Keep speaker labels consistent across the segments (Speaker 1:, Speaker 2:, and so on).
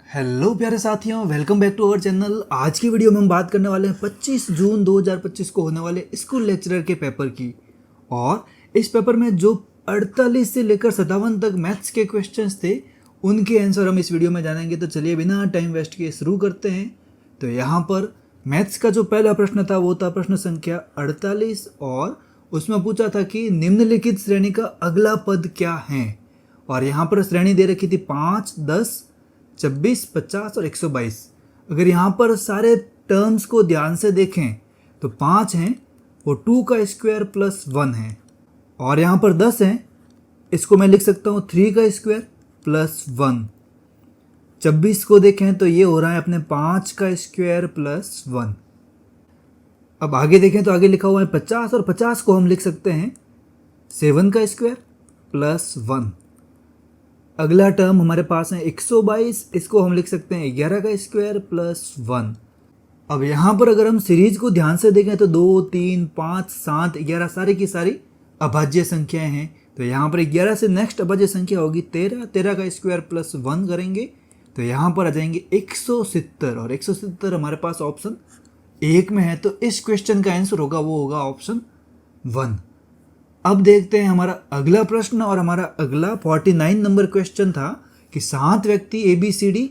Speaker 1: Hello प्यारे साथियों, welcome back to our channel. आज की वीडियो में हम बात करने वाले हैं 25 जून 2025 को होने वाले स्कूल लेक्चरर के पेपर की। और इस पेपर में जो 48 से लेकर 57 तक मैथ्स के क्वेश्चंस थे उनके आंसर हम इस वीडियो में जानेंगे। तो चलिए बिना टाइम वेस्ट किए शुरू करते हैं। तो यहाँ पर मैथ्स का जो पहला प्रश्न था वो था प्रश्न संख्या 48 और उसमें पूछा था कि निम्नलिखित श्रेणी का अगला पद क्या है। और यहाँ पर श्रेणी दे रखी थी 5, 10, 26, 50 और 122। अगर यहाँ पर सारे टर्म्स को ध्यान से देखें तो 5 हैं वो 2 का स्क्वायर प्लस 1 है। और यहाँ पर 10 हैं, इसको मैं लिख सकता हूँ 3 का स्क्वायर प्लस 1। 26 को देखें तो ये हो रहा है अपने 5 का स्क्वायर प्लस 1। अब आगे देखें तो आगे लिखा हुआ है 50 और 50 को हम लिख सकते हैं 7 का स्क्वायर प्लस 1। अगला टर्म हमारे पास है 122, इसको हम लिख सकते हैं 11 का स्क्वायर प्लस 1। अब यहाँ पर अगर हम सीरीज को ध्यान से देखें तो 2, 3, 5, 7, 11 सारी की सारी अभाज्य संख्याएं हैं। तो यहाँ पर 11 से नेक्स्ट अभाज्य संख्या होगी 13। 13 का स्क्वायर प्लस 1 करेंगे तो यहाँ पर आ जाएंगे 170 और 170 हमारे पास ऑप्शन 1 में है। तो इस क्वेश्चन का आंसर होगा वो होगा ऑप्शन 1। अब देखते हैं हमारा अगला प्रश्न। और हमारा अगला 49 नंबर क्वेश्चन था कि 7 व्यक्ति ABCD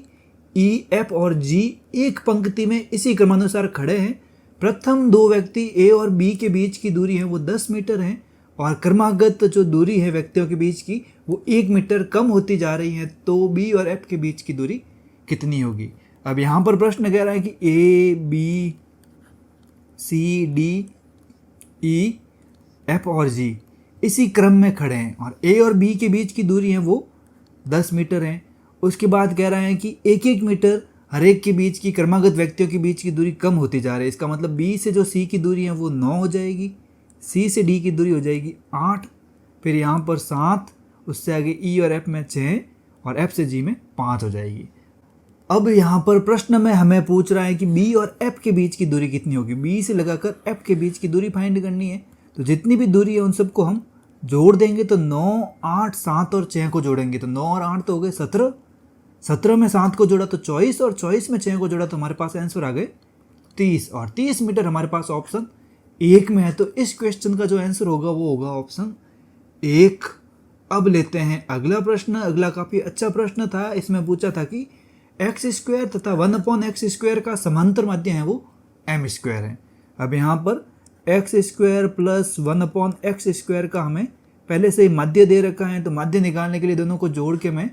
Speaker 1: EF और G एक पंक्ति में इसी क्रमानुसार खड़े हैं। प्रथम 2 व्यक्ति A और B के बीच की दूरी है वो 10 मीटर है और क्रमागत जो दूरी है व्यक्तियों के बीच की वो 1 मीटर कम होती जा रही है। तो B और F के बीच की दूरी कितनी होगी। अब यहाँ पर प्रश्न कह रहा है कि A, B, C, D, E, F और G इसी क्रम में खड़े हैं और A और B के बीच की दूरी है वो 10 मीटर है। उसके बाद कह रहा है कि 1-1 मीटर हर एक के बीच की क्रमागत व्यक्तियों के बीच की दूरी कम होती जा रही है। इसका मतलब B से जो C की दूरी है वो 9 हो जाएगी, C से D की दूरी हो जाएगी 8, फिर यहाँ पर 7, उससे आगे E और F में 6 और F से G में 5 हो जाएगी। अब यहाँ पर प्रश्न में हमें पूछ रहा है कि B और F के बीच की दूरी कितनी होगी। B से लगाकर F के बीच की दूरी फाइंड करनी है। तो जितनी भी दूरी है उन सबको हम जोड़ देंगे। तो 9, 8, 7 और 6 को जोड़ेंगे तो 9 और 8 तो हो गए 17। 17 में 7 को जोड़ा तो 24 और 24 में 6 को जोड़ा तो हमारे पास आंसर आ गए 30। और 30 मीटर हमारे पास ऑप्शन 1 में है। तो इस क्वेश्चन का जो आंसर होगा वो होगा ऑप्शन 1। अब लेते हैं अगला प्रश्न। अगला काफ़ी अच्छा प्रश्न था। इसमें पूछा था कि एक्स स्क्वायर तथा 1/x स्क्वायर का समांतर माध्य है वो m स्क्वायर है। अब यहाँ पर x square plus 1/x square का हमें पहले से ही माध्य दे रखा है। तो माध्य निकालने के लिए दोनों को जोड़ के मैं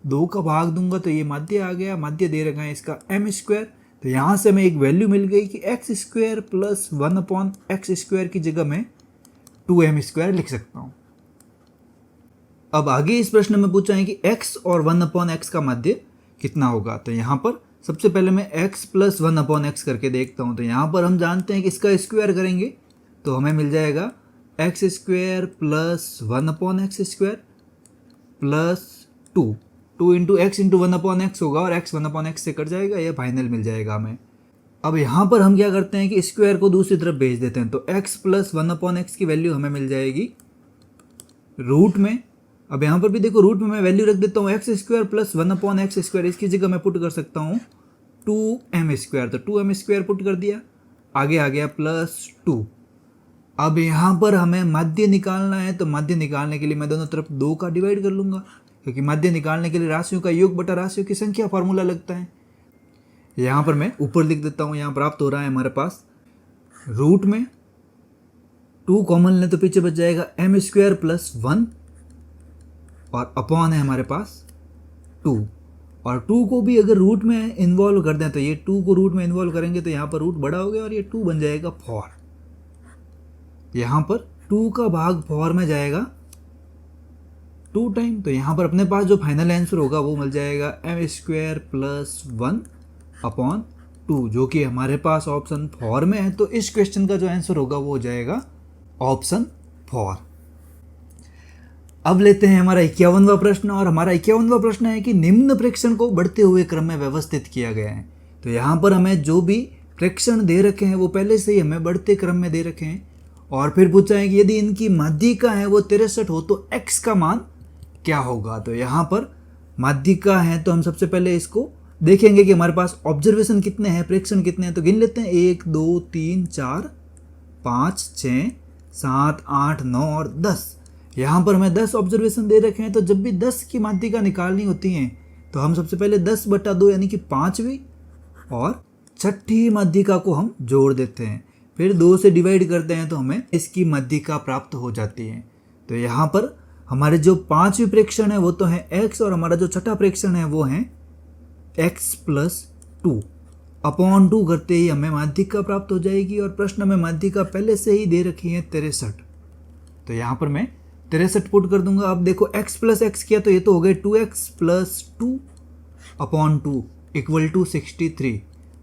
Speaker 1: 2 का भाग दूंगा तो ये माध्य आ गया। माध्य दे रखा है इसका m स्क्वायर। तो यहाँ से हमें एक वैल्यू मिल गई कि x square plus 1/x square की जगह मैं 2m स्क्वायर लिख सकता हूँ। अब आगे इस प्रश्न में पूछा है कि x और 1/x का माध्य कितना होगा। तो यहाँ पर सबसे पहले मैं x प्लस 1/x करके देखता हूँ। तो यहाँ पर हम जानते हैं कि इसका स्क्वायर करेंगे तो हमें मिल जाएगा x square plus 1/x square plus 2 into x into 1/x होगा और x 1/x से कट जाएगा, यह फाइनल मिल जाएगा हमें। अब यहाँ पर हम क्या करते हैं कि स्क्वायर को दूसरी तरफ भेज देते हैं। तो x प्लस 1/x की वैल्यू हमें मिल जाएगी रूट में। अब यहाँ पर भी देखो रूट में मैं वैल्यू रख देता हूँ x square plus 1/x square. इसकी जगह मैं पुट कर सकता हूँ 2m स्क्वायर। तो 2m स्क्वायर पुट कर दिया, आगे आ गया प्लस 2। अब यहाँ पर हमें माध्य निकालना है। तो माध्य निकालने के लिए मैं दोनों तरफ 2 का डिवाइड कर लूँगा क्योंकि माध्य निकालने के लिए राशियों का योग बटा राशियों की संख्या फार्मूला लगता है। यहाँ पर मैं ऊपर लिख देता हूँ। यहाँ प्राप्त हो रहा है हमारे पास रूट में 2 कॉमन लें तो पीछे बच जाएगा m स्क्वायर प्लस 1 और अपॉन है हमारे पास 2। और 2 को भी अगर रूट में इन्वॉल्व कर दें तो ये 2 को रूट में इन्वॉल्व करेंगे तो यहाँ पर रूट बड़ा हो गया और ये 2 बन जाएगा 4। यहाँ पर 2 का भाग 4 में जाएगा 2 टाइम। तो यहाँ पर अपने पास जो फाइनल आंसर होगा वो मिल जाएगा m स्क्वायर प्लस 1/2 जो कि हमारे पास ऑप्शन 4 में है। तो इस क्वेश्चन का जो आंसर होगा वो हो जाएगा ऑप्शन 4। अब लेते हैं हमारा 51वां प्रश्न। और हमारा 51वां प्रश्न है कि निम्न प्रेक्षण को बढ़ते हुए क्रम में व्यवस्थित किया गया है। तो यहाँ पर हमें जो भी प्रेक्षण दे रखे हैं वो पहले से ही हमें बढ़ते क्रम में दे रखे हैं। और फिर पूछा है कि यदि इनकी माध्यिका है वो 63 हो तो x का मान क्या होगा। तो यहाँ पर माध्यिका है तो हम सबसे पहले इसको देखेंगे कि हमारे पास ऑब्जर्वेशन कितने हैं, प्रेक्षण कितने हैं, तो गिन लेते हैं 1 2 3 4 5 6 7 8 9 और 10। यहाँ पर हमें 10 ऑब्जर्वेशन दे रखे हैं, तो जब भी 10 की माध्यिका निकालनी होती हैं तो हम सबसे पहले 10/2 यानी कि 5वीं और छठी माध्यिका को हम जोड़ देते हैं, फिर 2 से डिवाइड करते हैं तो हमें इसकी माध्यिका प्राप्त हो जाती है। तो यहाँ पर हमारे जो 5वीं प्रेक्षण है वो तो है x, और हमारा जो छठा प्रेक्षण है वो है x + 2 अपॉन 2 करते ही हमें माध्यिका प्राप्त हो जाएगी। और प्रश्न में माध्यिका पहले से ही दे रखी है 63, तो यहाँ पर मैं 63 पुट कर दूंगा। अब देखो x + x किया तो ये तो हो गए 2x + 2 अपॉन 2 = 63।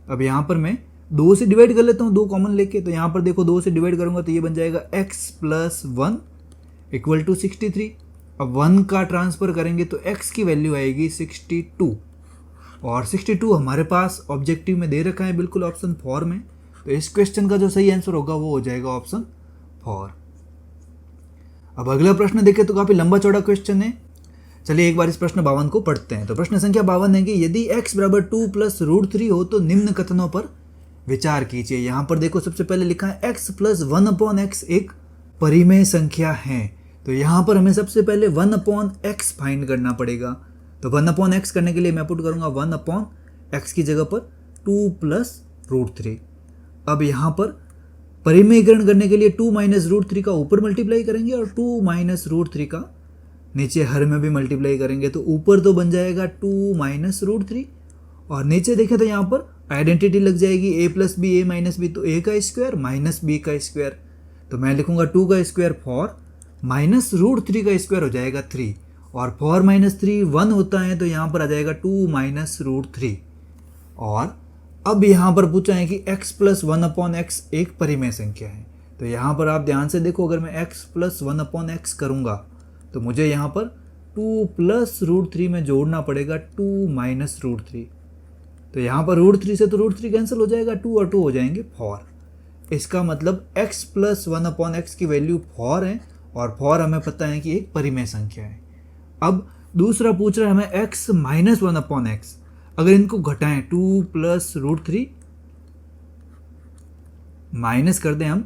Speaker 1: अब यहाँ पर मैं 2 से डिवाइड कर लेता हूँ, 2 कॉमन लेके, तो यहाँ पर देखो 2 से डिवाइड करूँगा तो ये बन जाएगा x + 1 = 63। अब 1 का ट्रांसफ़र करेंगे तो x की वैल्यू आएगी 62, और 62 हमारे पास ऑब्जेक्टिव में दे रखा है बिल्कुल ऑप्शन 4 में। तो इस क्वेश्चन का जो सही आंसर होगा वो हो जाएगा ऑप्शन 4। अब अगला प्रश्न देखें तो काफ़ी लंबा चौड़ा क्वेश्चन है। चलिए एक बार इस प्रश्न 52 को पढ़ते हैं। तो प्रश्न संख्या 52 है कि यदि x = 2 + √3 हो तो निम्न कथनों पर विचार कीजिए। यहाँ पर देखो सबसे पहले लिखा है x + 1/x एक परिमेय संख्या है, तो यहाँ पर हमें सबसे पहले 1/x फाइंड करना पड़ेगा। तो 1/x करने के लिए मैं पुट करूँगा 1/x की जगह पर 2 + √3। अब यहाँ पर परिमेयकरण करने के लिए 2 - √3 का ऊपर मल्टीप्लाई करेंगे और 2 - √3 का नीचे हर में भी मल्टीप्लाई करेंगे, तो ऊपर तो बन जाएगा 2 - √3, और नीचे देखें तो यहाँ पर आइडेंटिटी लग जाएगी a + b a - b, तो a का स्क्वायर - b का स्क्वायर। तो मैं लिखूंगा 2 का स्क्वायर 4 - √3 का स्क्वायर हो जाएगा 3, और 4 - 3 1 होता है, तो यहाँ पर आ जाएगा 2 - √3। और अब यहाँ पर पूछा है कि x + 1/x एक परिमेय संख्या है। तो यहाँ पर आप ध्यान से देखो, अगर मैं x + 1/x करूँगा तो मुझे यहाँ पर 2 + √3 में जोड़ना पड़ेगा 2 - √3। तो यहाँ पर √3 से तो √3 कैंसिल हो जाएगा, 2 और 2 हो जाएंगे 4। इसका मतलब x + 1/x की वैल्यू 4 है, और 4 हमें पता है कि एक परिमेय संख्या है। अब दूसरा पूछ रहा है हमें x - 1/x, अगर इनको घटाएं 2 + √3 माइनस कर दें हम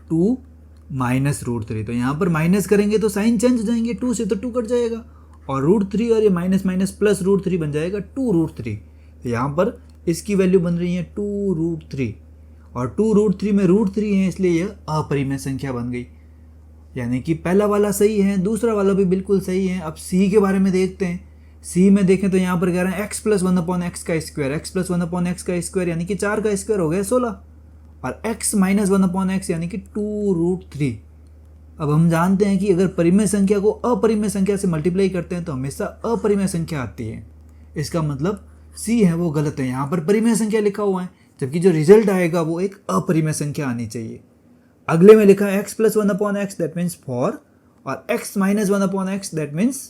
Speaker 1: 2 - √3, तो यहाँ पर माइनस करेंगे तो साइन चेंज हो जाएंगे, 2 से तो 2 कट जाएगा, और √3 और ये माइनस माइनस प्लस √3 बन जाएगा 2√3। तो यहाँ पर इसकी वैल्यू बन रही है 2√3, और 2√3 में √3 है, इसलिए यह अपरिमेय संख्या बन गई। यानी कि पहला वाला सही है, दूसरा वाला भी बिल्कुल सही है। अब सी के बारे में देखते हैं। सी में देखें तो यहाँ पर कह रहे हैं x + 1/x का स्क्वायर, x + 1/x का स्क्वायर यानी कि 4 का स्क्वायर हो गया 16, और x - 1/x यानी कि 2√3। अब हम जानते हैं कि अगर परिमेय संख्या को अपरिमेय संख्या से मल्टीप्लाई करते हैं तो हमेशा अपरिमेय संख्या आती है। इसका मतलब सी है वो गलत है, यहाँ पर परिमेय संख्या लिखा हुआ है, जबकि जो रिजल्ट आएगा वो एक अपरिमेय संख्या आनी चाहिए। अगले में लिखा है x + 1/x दैट मीन्स 4, और x - 1/x दैट मीन्स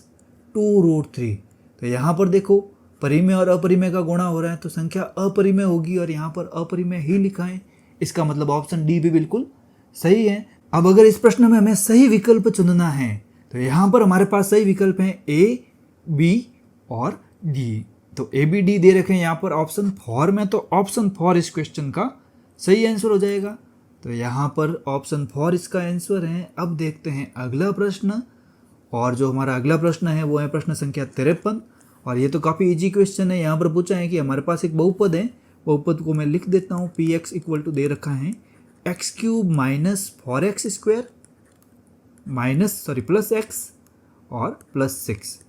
Speaker 1: 2√3। तो यहाँ पर देखो परिमेय और अपरिमेय का गुणा हो रहा है, तो संख्या अपरिमेय होगी, और यहाँ पर अपरिमेय ही लिखा है। इसका मतलब ऑप्शन डी भी बिल्कुल सही है। अब अगर इस प्रश्न में हमें सही विकल्प चुनना है तो यहाँ पर हमारे पास सही विकल्प हैं ए, बी और डी। तो ए, बी, डी दे रखे हैं यहाँ पर ऑप्शन 4 में, तो ऑप्शन 4 इस क्वेश्चन का सही आंसर हो जाएगा। तो यहाँ पर ऑप्शन 4 इसका आंसर है। अब देखते हैं अगला प्रश्न, और जो हमारा अगला प्रश्न है वो है प्रश्न संख्या 53, और ये तो काफ़ी इजी क्वेश्चन है। यहाँ पर पूछा है कि हमारे पास एक बहुपद है, बहुपद को मैं लिख देता हूँ। px = दे रखा है x³ - 4x² प्लस x और +6।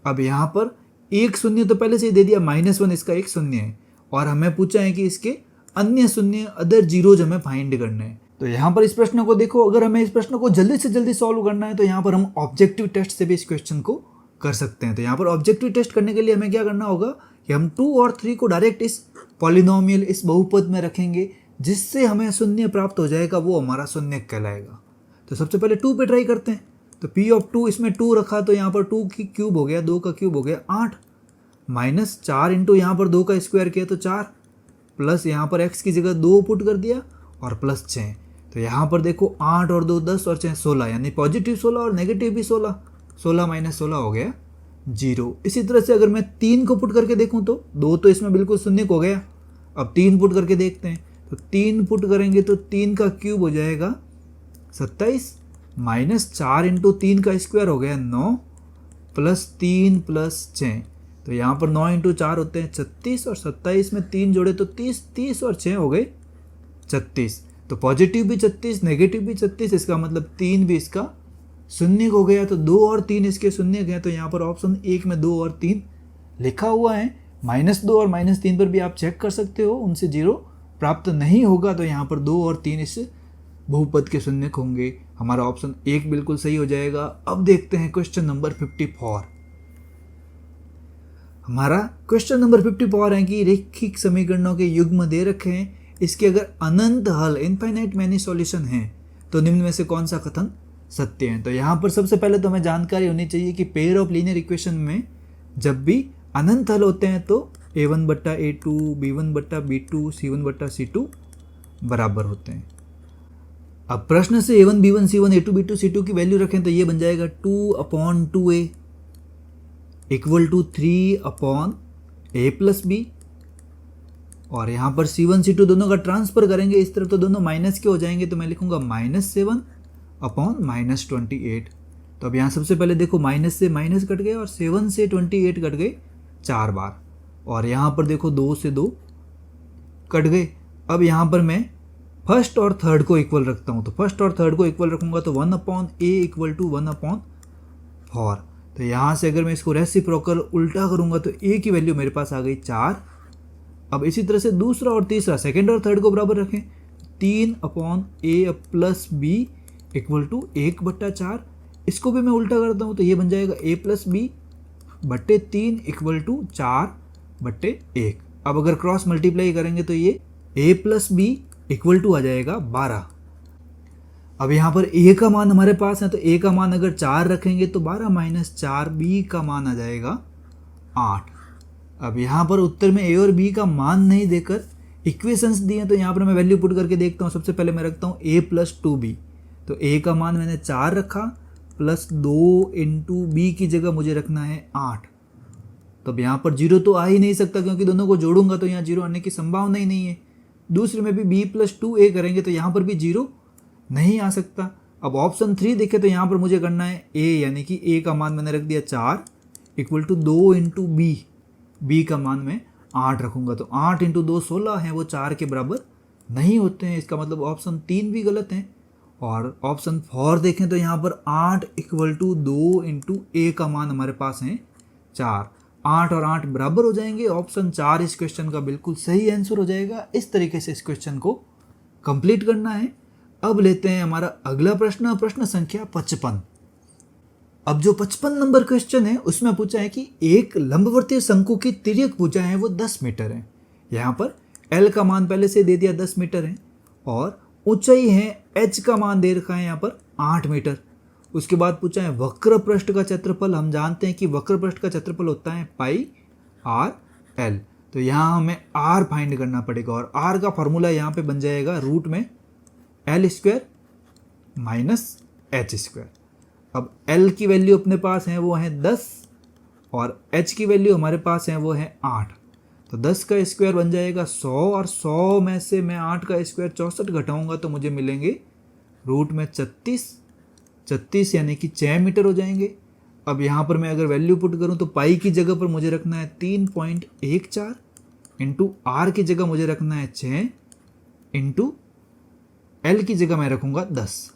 Speaker 1: अब यहाँ पर एक शून्य तो पहले से ही दे दिया, -1 इसका एक शून्य है, और हमें पूछा है कि इसके अन्य शून्य अदर जीरोज हमें फाइंड करने हैं। तो यहाँ पर इस प्रश्न को देखो, अगर हमें इस प्रश्न को जल्दी से जल्दी सॉल्व करना है तो यहाँ पर हम ऑब्जेक्टिव टेस्ट से भी इस क्वेश्चन को कर सकते हैं। तो यहाँ पर ऑब्जेक्टिव टेस्ट करने के लिए हमें क्या करना होगा कि हम 2 और 3 को डायरेक्ट इस पॉलिनोमियल, इस बहुपद में रखेंगे, जिससे हमें शून्य प्राप्त हो जाएगा, वो हमारा शून्य कहलाएगा। तो सबसे पहले 2 पे ट्राई करते हैं। तो p(2) इसमें 2 रखा, तो यहाँ पर 2 की क्यूब हो गया, 2 का क्यूब हो गया 8, -4 इंटू यहाँ पर 2 का स्क्वायर किया तो 4, प्लस यहाँ पर x की जगह 2 पुट कर दिया और +6। तो यहाँ पर देखो 8 और 2 10 और 6 16, यानी पॉजिटिव 16 और नेगेटिव भी 16, 16 - 16 हो गया 0। इसी तरह से अगर मैं 3 को पुट करके देखूं तो 2 तो इसमें बिल्कुल शून्य हो गया। अब 3 पुट करके देखते हैं, तो 3 पुट करेंगे तो 3 का क्यूब हो जाएगा 27 माइनस 4 इंटू 3 का स्क्वायर हो गया 9 प्लस 3 प्लस 6। तो यहाँ पर 9 इंटू 4 होते हैं 36 और 27 में 3 जोड़े तो 30, 30 और 6 हो गए 36। तो पॉजिटिव भी 36, नेगेटिव भी 36, इसका मतलब 3 भी इसका शून्य हो गया। तो 2 और 3 इसके शून्य गए। तो यहाँ पर ऑप्शन 1 में 2 और 3 लिखा हुआ है। -2 और -3 पर भी आप चेक कर सकते हो, उनसे 0 प्राप्त नहीं होगा। तो यहाँ पर 2 और 3 इस बहुपद के शून्य होंगे। हमारा ऑप्शन 1 बिल्कुल सही हो जाएगा। अब देखते हैं क्वेश्चन नंबर 54। हमारा क्वेश्चन नंबर 54 है कि रैखिक समीकरणों के युग्म दे रखे हैं, इसके अगर अनंत हल इनफाइनाइट मैनी सॉल्यूशन है तो निम्न में से कौन सा कथन सत्य है। तो यहाँ पर सबसे पहले तो हमें जानकारी होनी चाहिए कि पेयर ऑफ लीनियर इक्वेशन में जब भी अनंत हल होते हैं तो a1 बट्टा a2, b1 बट्टा b2, c1 बट्टा c2 बराबर होते हैं। अब प्रश्न से a1, b1, c1, a2, b2, c2 की वैल्यू रखें तो ये बन जाएगा 2/2a equal to 3/a plus b। और यहाँ पर c1, c2 दोनों का ट्रांसफर करेंगे इस तरफ तो दोनों माइनस के हो जाएंगे। तो मैं लिखूंगा -7/28। तो अब यहाँ सबसे पहले देखो माइनस से माइनस कट गए और 7 से 28 कट गए 4 बार। और यहाँ पर देखो 2 से 2 कट गए। अब यहाँ पर मैं फर्स्ट और थर्ड को इक्वल रखता हूँ। तो फर्स्ट और थर्ड को इक्वल रखूंगा तो 1/a इक्वल टू 1/4। तो यहाँ से अगर मैं इसको रेसिप्रोकल उल्टा करूंगा तो a की वैल्यू मेरे पास आ गई 4। अब इसी तरह से दूसरा और तीसरा सेकेंड और थर्ड को बराबर रखें, 3/a plus b equal to 1/4। इसको भी मैं उल्टा करता हूँ तो ये बन जाएगा a प्लस b बट्टे 3 इक्वल टू 4/1। अब अगर क्रॉस मल्टीप्लाई करेंगे तो ये a plus b equal to आ जाएगा 12। अब यहाँ पर a का मान हमारे पास है तो a का मान अगर 4 रखेंगे तो 12 माइनस 4, b का मान आ जाएगा 8। अब यहाँ पर उत्तर में a और b का मान नहीं देकर इक्वेशंस दिए हैं तो यहाँ पर मैं वैल्यू पुट करके देखता हूँ। सबसे पहले मैं रखता हूँ a प्लस 2b। तो a का मान मैंने 4 रखा प्लस 2 इंटू b की जगह मुझे रखना है 8। तो अब यहाँ पर 0 तो आ ही नहीं सकता क्योंकि दोनों को जोड़ूंगा तो यहाँ 0 आने की संभावना ही नहीं है। दूसरे में भी b प्लस 2a करेंगे तो यहाँ पर भी 0 नहीं आ सकता। अब ऑप्शन 3 देखें तो यहाँ पर मुझे करना है a, यानी कि a का मान मैंने रख दिया 4 इक्वल टू 2 इंटू b का मान मैं 8 रखूंगा। तो 8 इंटू 2 16 है, वो 4 के बराबर नहीं होते हैं। इसका मतलब ऑप्शन 3 भी गलत है। और ऑप्शन 4 देखें तो यहाँ पर 8 इक्वल टू 2 इंटू a का मान हमारे पास है 4। 8 और 8 बराबर हो जाएंगे। ऑप्शन 4 इस क्वेश्चन का बिल्कुल सही आंसर हो जाएगा। इस तरीके से इस क्वेश्चन को कंप्लीट करना है। अब लेते हैं हमारा अगला प्रश्न, प्रश्न संख्या 55। अब जो 55 नंबर क्वेश्चन है उसमें पूछा है कि एक लंबवर्तीय शंकु की तिर्यक भुजा है वो 10 मीटर है। यहाँ पर L का मान पहले से दे दिया 10 मीटर है और ऊंचाई है H का मान दे रखा है यहाँ पर 8 मीटर। उसके बाद पूछा है वक्र पृष्ठ का क्षेत्रफल। हम जानते हैं कि वक्र पृष्ठ का क्षेत्रफल होता है पाई आर एल। तो यहाँ हमें r फाइंड करना पड़ेगा और r का फॉर्मूला यहाँ पे बन जाएगा रूट में l square minus h square. अब l की वैल्यू अपने पास है वो है 10 और h की वैल्यू हमारे पास है वो है 8। तो 10 का स्क्वायर बन जाएगा 100 और 100 में से मैं 8 का स्क्वायर 64 घटाऊंगा तो मुझे मिलेंगे रूट में 36 यानी कि 6 मीटर हो जाएंगे। अब यहाँ पर मैं अगर वैल्यू पुट करूँ तो पाई की जगह पर मुझे रखना है 3.14 इंटू आर की जगह मुझे रखना है 6 इंटू एल की जगह मैं रखूँगा 10।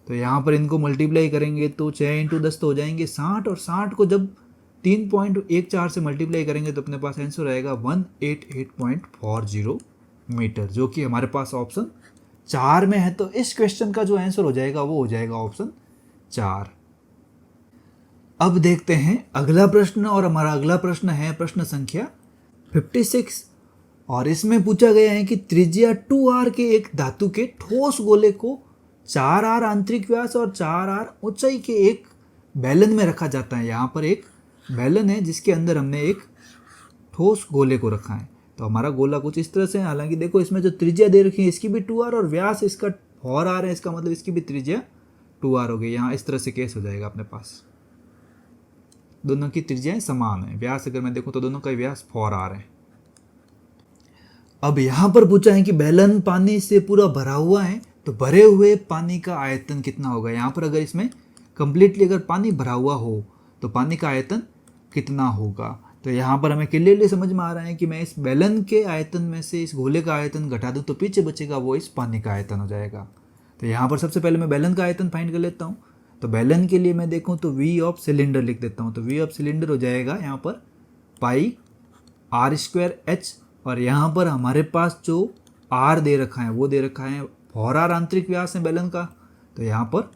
Speaker 1: तो यहाँ पर इनको मल्टीप्लाई करेंगे तो 6 इंटू 10 तो हो जाएंगे 60 और 60 को जब 3.14 से मल्टीप्लाई करेंगे तो अपने पास आंसर आएगा 188.40 मीटर, जो कि हमारे पास ऑप्शन 4 में है। तो इस क्वेश्चन का जो आंसर हो जाएगा वो हो जाएगा ऑप्शन 4। अब देखते हैं अगला प्रश्न और हमारा अगला प्रश्न है प्रश्न संख्या 56 और इसमें पूछा गया है कि त्रिज्या 2r के एक धातु के ठोस गोले को 4r आंतरिक व्यास और 4r ऊंचाई के एक बेलन में रखा जाता है। यहाँ पर एक बेलन है जिसके अंदर हमने एक ठोस गोले को रखा है। तो हमारा गोला कुछ इस तरह से है। हालांकि देखो इसमें जो त्रिज्या दे रखी है इसकी भी 2r और व्यास इसका 4r है, इसका मतलब इसकी भी त्रिज्या 2r हो गई। यहाँ इस तरह से केस हो जाएगा अपने पास। दोनों की त्रिज्याएं समान है। व्यास अगर मैं देखूं तो दोनों का व्यास 4r है। अब यहाँ पर पूछा है कि बैलन पानी से पूरा भरा हुआ है, तो भरे हुए पानी का आयतन कितना होगा। यहाँ पर अगर इसमें कंप्लीटली अगर पानी भरा हुआ हो तो पानी का आयतन कितना होगा। तो यहाँ पर हमें क्लियरली समझ में आ रहा है कि मैं इस बैलन के आयतन में से इस गोले का आयतन घटा दूँ तो पीछे बचेगा वो इस पानी का आयतन हो जाएगा। तो यहाँ पर सबसे पहले मैं बैलन का आयतन फाइंड कर लेता हूँ। तो बैलन के लिए मैं देखूँ तो वी ऑफ सिलेंडर लिख देता हूँ। तो वी ऑफ सिलेंडर हो जाएगा यहाँ पर पाई r²h, और यहाँ पर हमारे पास जो r दे रखा है वो दे रखा है 4r आंतरिक व्यास है बैलन का। तो यहाँ पर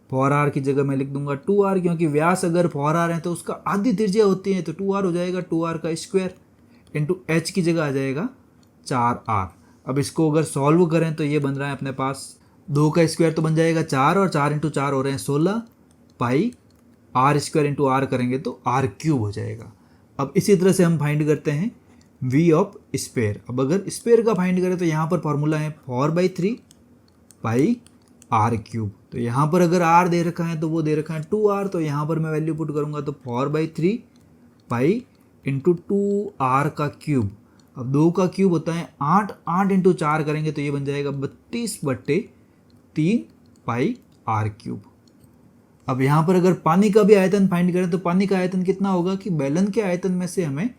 Speaker 1: 4r की जगह मैं लिख दूंगा 2r, क्योंकि व्यास अगर 4r है तो उसका आधी त्रिज्या होती है, तो 2r हो जाएगा। 2r का स्क्वायर इंटू h की जगह आ जाएगा 4r। अब इसको अगर सॉल्व करें तो ये बन रहा है अपने पास 2 का स्क्वायर तो बन जाएगा 4, और 4 इंटू 4 हो रहे हैं 16 पाई r² इंटू r करेंगे तो r³ हो जाएगा। अब इसी तरह से हम फाइंड करते हैं v ऑफ स्पेयर। अब अगर स्पेयर का फाइंड करें तो यहाँ पर फॉर्मूला है 4/3 पाई r³। तो यहाँ पर अगर r दे रखा है तो वो दे रखा है 2r, तो यहाँ पर मैं वैल्यू पुट करूँगा तो 4/3 पाई इंटू 2r का क्यूब। अब 2 का क्यूब होता है 8, 8 इंटू 4 करेंगे तो ये बन जाएगा 32/3 पाई r³। अब यहाँ पर अगर पानी का भी आयतन फाइंड करें तो पानी का आयतन कितना होगा कि बैलन के आयतन में से हमें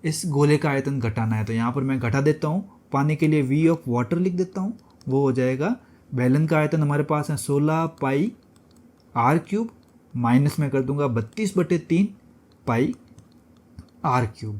Speaker 1: इस गोले का आयतन घटाना है। तो यहाँ पर मैं घटा देता हूँ। पानी के लिए वी ऑफ वाटर लिख देता हूँ, वो हो जाएगा बैलन का आयतन हमारे पास है 16 पाई r³, माइनस में कर दूंगा 32/3 पाई r³।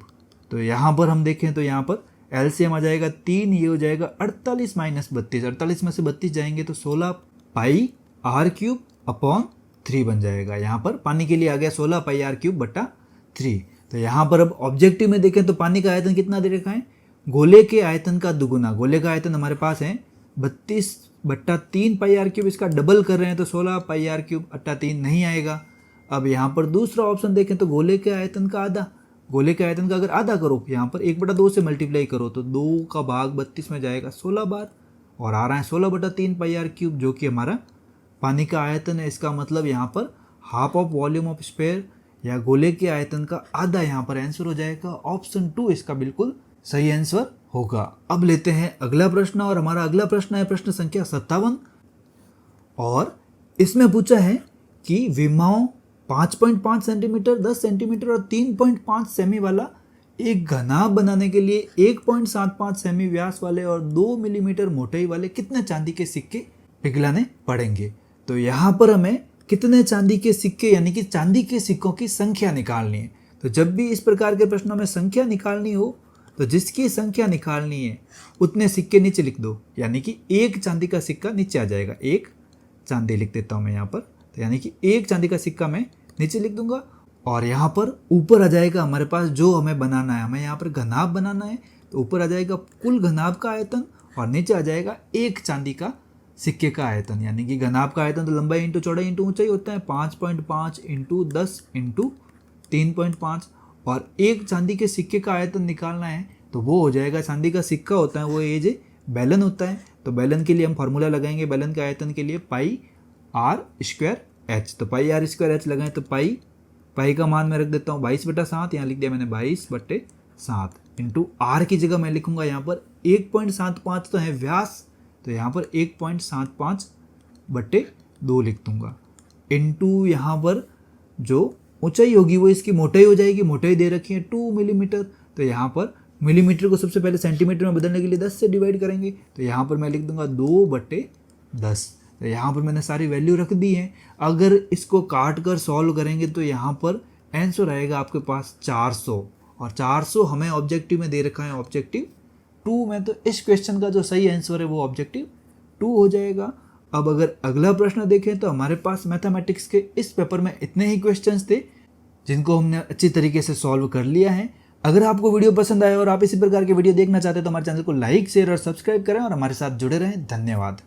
Speaker 1: तो यहाँ पर हम देखें तो यहाँ पर एलसीएम आ जाएगा 3, ये हो जाएगा 48 माइनस 32, 48 में से 32 जाएंगे तो 16 पाई r³ अपॉन 3 बन जाएगा। यहाँ पर पानी के लिए आ गया 16 पाई r³ बटा 3। तो यहाँ पर अब ऑब्जेक्टिव में देखें तो पानी का आयतन कितना दे रखा है, गोले के आयतन का दुगुना। गोले का आयतन हमारे पास है 32/3 पाई r³, इसका डबल कर रहे हैं तो 16 पाई r³ बटा 3 नहीं आएगा। अब यहाँ पर दूसरा ऑप्शन देखें तो गोले के आयतन का आधा, गोले के आयतन का अगर आधा करो यहाँ पर 1/2 से मल्टीप्लाई करो तो 2 का भाग 32 में जाएगा 16 बार, और आ रहा है 16/3 पाई r³ जो कि हमारा पानी का आयतन है। इसका मतलब यहाँ पर half of volume of sphere या गोले के आयतन का आधा यहाँ पर आंसर हो जाएगा। ऑप्शन 2 इसका बिल्कुल सही आंसर होगा। अब लेते हैं अगला प्रश्न, और हमारा अगला प्रश्न है प्रश्न संख्या 57, और इसमें पूछा है कि विमाओं 5.5 सेंटीमीटर, 10 सेंटीमीटर और 3.5 सेमी वाला एक घनाभ बनाने के लिए 1.75 सेमी व्यास वाले और 2 मिलीमीटर मोटाई वाले कितने चांदी के सिक्के पिघलाने पड़ेंगे। तो यहाँ पर हमें कितने चांदी के सिक्के यानी कि चांदी के सिक्कों की संख्या निकालनी है। तो जब भी इस प्रकार के प्रश्नों में संख्या निकालनी हो तो जिसकी संख्या निकालनी है उतने सिक्के नीचे लिख दो, यानी कि एक चांदी का सिक्का नीचे आ जाएगा। एक चांदी लिख देता हूँ मैं यहाँ पर, तो यानी कि एक चांदी का सिक्का मैं नीचे लिख दूंगा, और यहाँ पर ऊपर आ जाएगा हमारे पास जो हमें बनाना है। हमें यहाँ पर घनाभ बनाना है तो ऊपर आ जाएगा कुल घनाभ का आयतन, और नीचे आ जाएगा एक चांदी का सिक्के का आयतन। यानी कि घनाभ का आयतन तो लंबाई इंटू चौड़ाई इंटू ऊंचाई होता है, 5.5 इंटू 10 इंटू 3.5, और एक चांदी के सिक्के का आयतन निकालना है तो वो हो जाएगा, चांदी का सिक्का होता है वो ये जो बैलन होता है, तो बैलन के लिए हम फार्मूला लगाएंगे बैलन के आयतन के लिए पाई r²h। तो पाई r²h लगाएं तो पाई का मान मैं रख देता हूँ 22/7, यहाँ लिख दिया मैंने 22/7 इंटू r की जगह मैं लिखूंगा यहाँ पर 1.75 तो है व्यास, तो यहाँ पर 1.75/2 लिख दूंगा, इंटू यहाँ पर जो ऊंचाई होगी वो इसकी मोटाई हो जाएगी। मोटाई दे रखी है 2 मिलीमीटर, तो यहाँ पर मिलीमीटर को सबसे पहले सेंटीमीटर में बदलने के लिए 10 से डिवाइड करेंगे, तो यहाँ पर मैं लिख दूंगा 2/10। तो यहाँ पर मैंने सारी वैल्यू रख दी है। अगर इसको काट कर सॉल्व करेंगे तो यहाँ पर आंसर आएगा आपके पास 400, और 400 हमें ऑब्जेक्टिव में दे रखा है ऑब्जेक्टिव 2 में, तो इस क्वेश्चन का जो सही आंसर है वो ऑब्जेक्टिव 2 हो जाएगा। अब अगर अगला प्रश्न देखें तो हमारे पास मैथमेटिक्स के इस पेपर में इतने ही क्वेश्चंस थे जिनको हमने अच्छी तरीके से सॉल्व कर लिया है। अगर आपको वीडियो पसंद आए और आप इसी प्रकार के वीडियो देखना चाहते हैं तो हमारे चैनल को लाइक, शेयर और सब्सक्राइब करें और हमारे साथ जुड़े रहें। धन्यवाद।